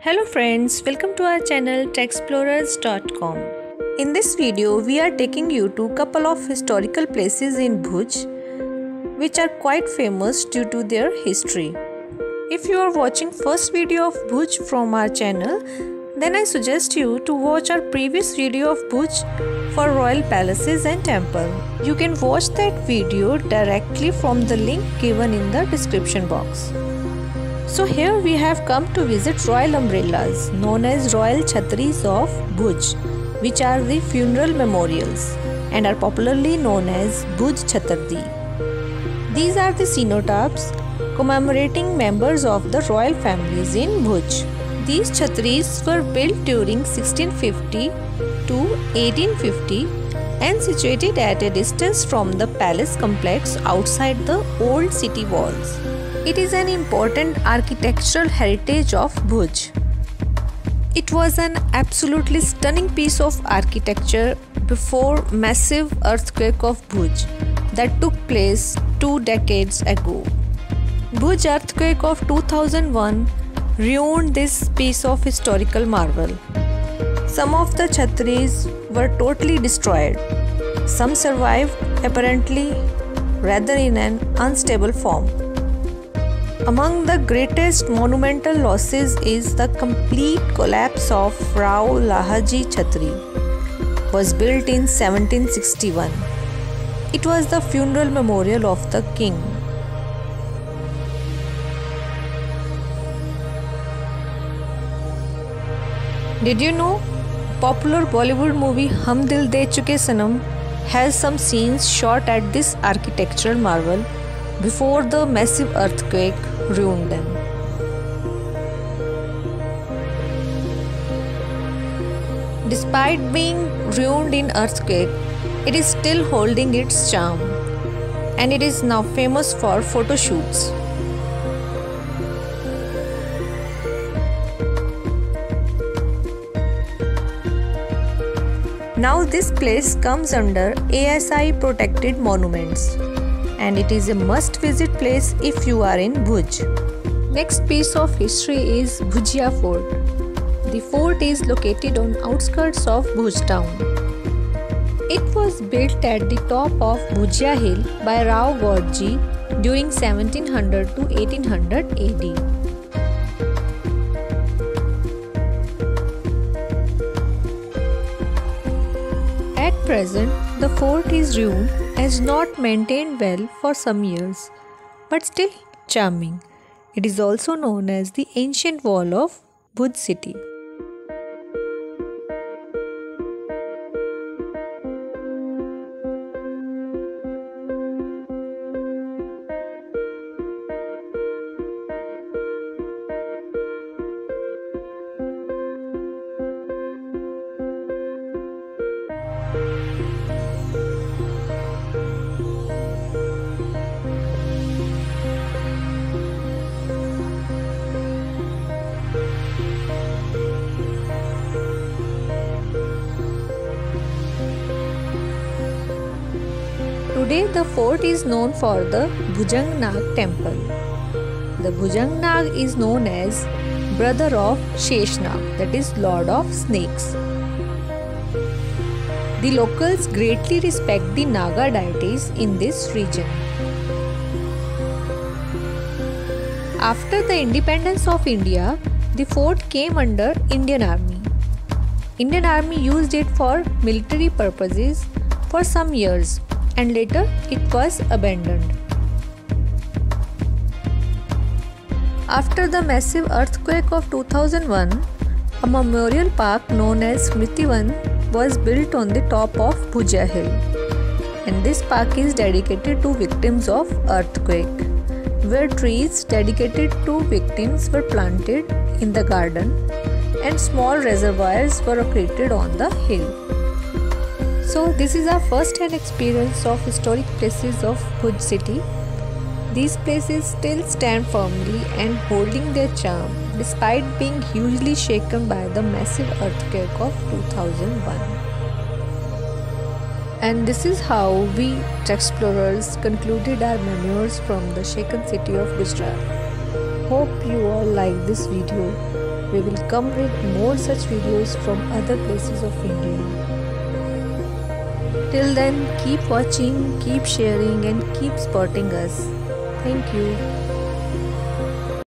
Hello friends, welcome to our channel techexplorers.com. In this video, we are taking you to a couple of historical places in Bhuj which are quite famous due to their history. If you are watching first video of Bhuj from our channel, then I suggest you to watch our previous video of Bhuj for royal palaces and temple. You can watch that video directly from the link given in the description box. So here we have come to visit royal umbrellas known as royal chhatris of Bhuj, which are the funeral memorials and are popularly known as Bhuj Chhatardi. These are the cenotaphs commemorating members of the royal families in Bhuj. These chhatris were built during 1650 to 1850 and situated at a distance from the palace complex outside the old city walls. It is an important architectural heritage of Bhuj. It was an absolutely stunning piece of architecture before massive earthquake of Bhuj that took place 2 decades ago. Bhuj earthquake of 2001 ruined this piece of historical marvel. Some of the chhatris were totally destroyed. Some survived, apparently rather in an unstable form. Among the greatest monumental losses is the complete collapse of Rao Lahaji Chhatri. Was built in 1761. It was the funeral memorial of the king. Did you know popular Bollywood movie Hum Dil De Chuke Sanam has some scenes shot at this architectural marvel before the massive earthquake ruined them. Despite being ruined in earthquake, it is still holding its charm and it is now famous for photo shoots. Now this place comes under ASI protected monuments and it is a must visit place if you are in Bhuj. Next piece of history is Bhujia Fort. The fort is located on outskirts of Bhuj town. It was built at the top of Bhujia hill by Rao Godji during 1700 to 1800 AD. At present, the fort is ruined as not maintained well for some years, but still charming. It is also known as the ancient wall of Bhuj city. Today the fort is known for the Bhujang Nag temple. The Bhujang Nag is known as brother of Sheshnag, that is Lord of Snakes. The locals greatly respect the Naga deities in this region. After the independence of India, the fort came under Indian Army. Indian Army used it for military purposes for some years and later it was abandoned. After the massive earthquake of 2001, a memorial park known as Smritivan was built on the top of Bhujia hill, and this park is dedicated to victims of earthquake, where trees dedicated to victims were planted in the garden and small reservoirs were created on the hill. So this is our first-hand experience of historic places of Bhuj city. These places still stand firmly and holding their charm despite being hugely shaken by the massive earthquake of 2001. And this is how we explorers concluded our memoirs from the shaken city of Gujarat. Hope you all like this video. We will come with more such videos from other places of India. Till then, keep watching, keep sharing and keep supporting us. Thank you.